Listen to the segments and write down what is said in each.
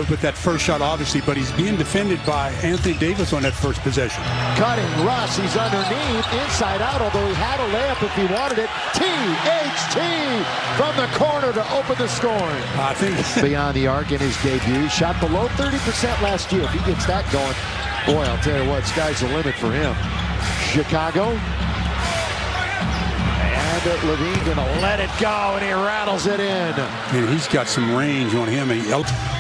with that first shot, obviously, but he's being defended by Anthony Davis on that first possession. Cutting, Russ, he's underneath, inside out, although he had a layup if he wanted it. THT from the corner to open the scoring. I think beyond the arc in his debut. Shot below 30% last year. If he gets that going, boy, I'll tell you what, sky's the limit for him. Chicago. And Levine gonna let it go, and he rattles it in. And he's got some range on him.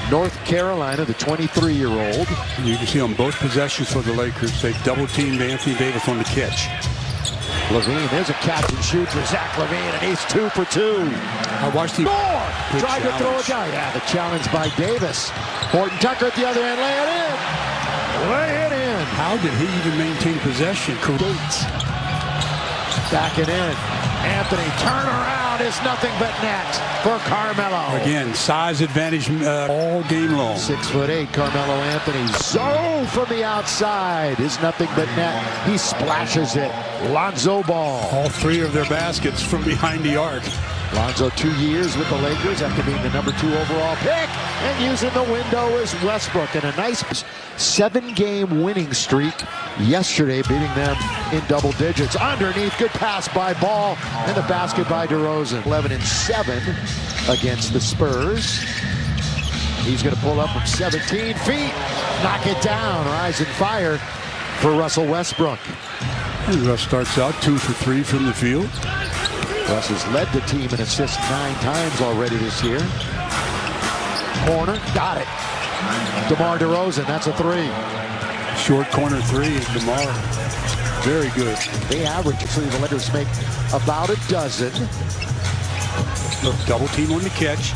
North Carolina, the 23-year-old. You can see on both possessions for the Lakers, they've double-teamed Anthony Davis on the catch. Levine, there's a catch and shoot for Zach Levine, and he's 2 for 2. I watched him. More! Tried to throw it down. Yeah, the challenge by Davis. Horton Tucker at the other end, lay it in. Lay it in. How did he even maintain possession? Backing in. Anthony, turn around is nothing but net for Carmelo. Again, size advantage all game long. 6'8", Carmelo Anthony. Zone from the outside is nothing but net. He splashes it. Lonzo Ball. All 3 of their baskets from behind the arc. Lonzo 2 years with the Lakers after being the number 2 overall pick and using the window as Westbrook in a nice 7-game winning streak yesterday, beating them in double digits. Underneath, good pass by Ball and the basket by DeRozan. 11-7 against the Spurs. He's going to pull up from 17 feet, knock it down, rise and fire for Russell Westbrook. And Russ starts out 2 for 3 from the field. Russ has led the team in assists 9 times already this year. Corner, got it. DeMar DeRozan, that's a 3. Short corner 3 is DeMar. Very good. They average, so the Lakers make about a dozen. Look, double team on the catch.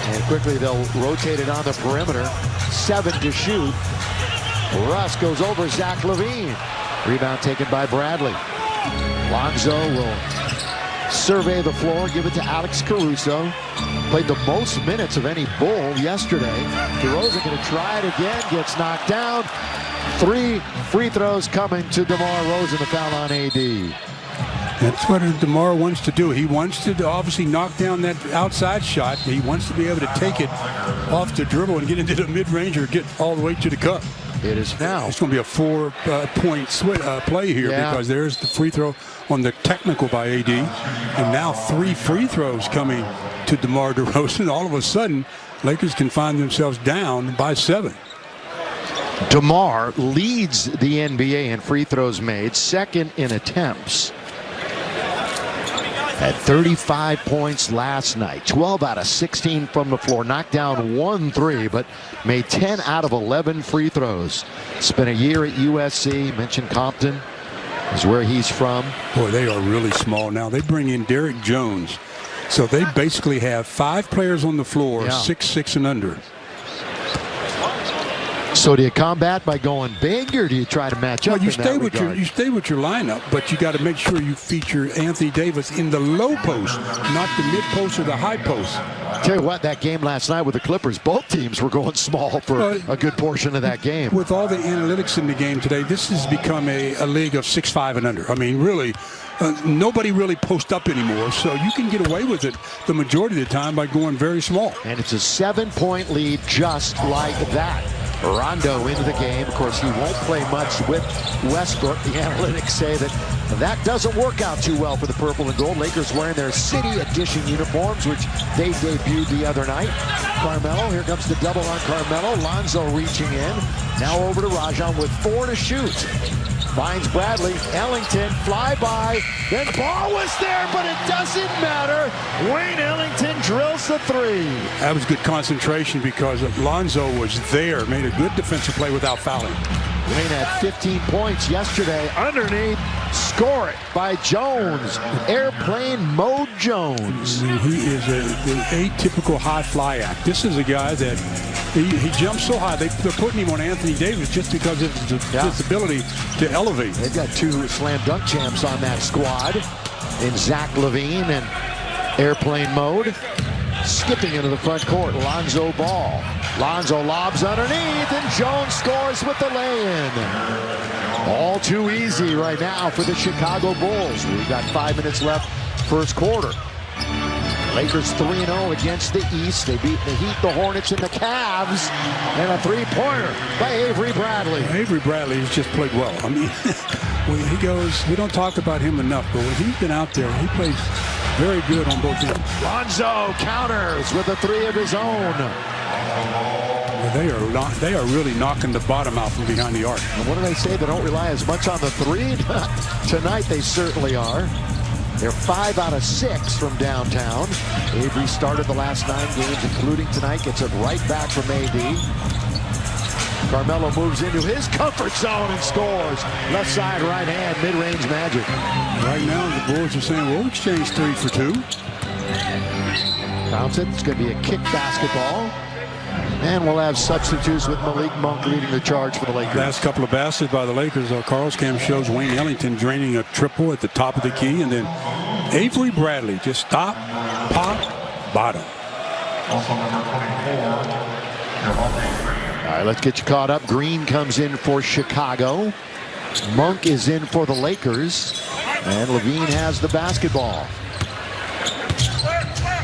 And quickly they'll rotate it on the perimeter. 7 to shoot. Russ goes over Zach Levine. Rebound taken by Bradley. Lonzo will survey the floor, give it to Alex Caruso. Played the most minutes of any Bull yesterday. DeRozan going to try it again, gets knocked down. 3 free throws coming to DeMar DeRozan, the foul on AD. That's what DeMar wants to do. He wants to obviously knock down that outside shot. He wants to be able to take it off the dribble and get into the mid-range or get all the way to the cup. It is now. It's going to be a 4-point play here because there's the free throw on the technical by AD. And now 3 free throws coming to DeMar DeRozan. All of a sudden, Lakers can find themselves down by 7. DeMar leads the NBA in free throws made, second in attempts. Had 35 points last night, 12 out of 16 from the floor, knocked down 1 3, but made 10 out of 11 free throws. Spent a year at USC, mentioned Compton is where he's from. Boy, they are really small now. They bring in Derrick Jones. So they basically have 5 players on the floor, 6'6" and under. So do you combat by going big, or do you try to match up? You stay with your lineup, but you got to make sure you feature Anthony Davis in the low post, not the mid post or the high post. Tell you what, that game last night with the Clippers, both teams were going small for a good portion of that game. With all the analytics in the game today, this has become a league of 6'5" and under. I mean, really, nobody really post up anymore, so you can get away with it the majority of the time by going very small. And it's a 7-point lead just like that. Rondo into the game. Of course, he won't play much with Westbrook. The analytics say that doesn't work out too well for the purple and gold. Lakers wearing their City Edition uniforms, which they debuted the other night. Carmelo, here comes the double on Carmelo. Lonzo reaching in. Now over to Rajon with 4 to shoot. Finds Bradley. Ellington, flyby. Then Ball was there, but it doesn't matter. Wayne Ellington drills the 3. That was good concentration because Lonzo was there. Made a good defensive play without fouling. Wayne had 15 points yesterday. Underneath, score it by Jones. Airplane mode Jones. He is the atypical high fly act. This is a guy that he jumps so high. They're putting him on Anthony Davis just because of his ability to elevate. They've got 2 slam dunk champs on that squad in Zach Levine and airplane mode. Skipping into the front court, Lonzo Ball. Lonzo lobs underneath, and Jones scores with the lay-in. All too easy right now for the Chicago Bulls. We've got 5 minutes left, first quarter. Lakers 3-0 against the East. They beat the Heat, the Hornets, and the Cavs. And a three-pointer by Avery Bradley. Avery Bradley has just played well. I mean, when he goes, we don't talk about him enough, but when he's been out there, he plays very good on both ends. Lonzo counters with a three of his own. Well, they are really knocking the bottom out from behind the arc. And what do they say? They don't rely as much on the three? Tonight they certainly are. They're 5 out of 6 from downtown. Avery started the last 9 games, including tonight. Gets it right back from AD. Carmelo moves into his comfort zone and scores. Left side, right hand, mid-range magic. Right now, the Bulls are saying, we'll exchange 3 for 2. Bounce it. It's going to be a kick basketball. And we'll have substitutes with Malik Monk leading the charge for the Lakers. Last couple of baskets by the Lakers. Carl's Cam shows Wayne Ellington draining a triple at the top of the key. And then Avery Bradley just stop, pop, bottom. All right, let's get you caught up. Green comes in for Chicago. Monk is in for the Lakers. And Levine has the basketball.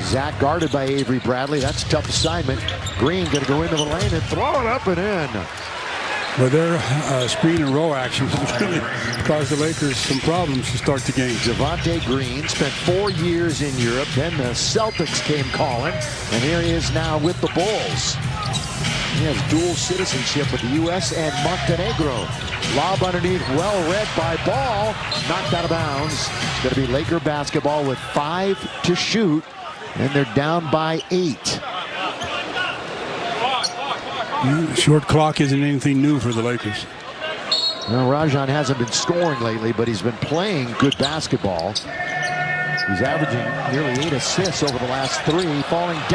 Zach guarded by Avery Bradley. That's a tough assignment. Green going to go into the lane and throw it up and in. Well, their screen and roll action really caused the Lakers some problems to start the game. Javonte Green spent 4 years in Europe. Then the Celtics came calling. And here he is now with the Bulls. He has dual citizenship with the U.S. and Montenegro. Lob underneath, well read by Ball. Knocked out of bounds. It's going to be Laker basketball with 5 to shoot. And they're down by 8. Short clock isn't anything new for the Lakers. Well, Rajon hasn't been scoring lately, but he's been playing good basketball. He's averaging nearly 8 assists over the last 3, falling down.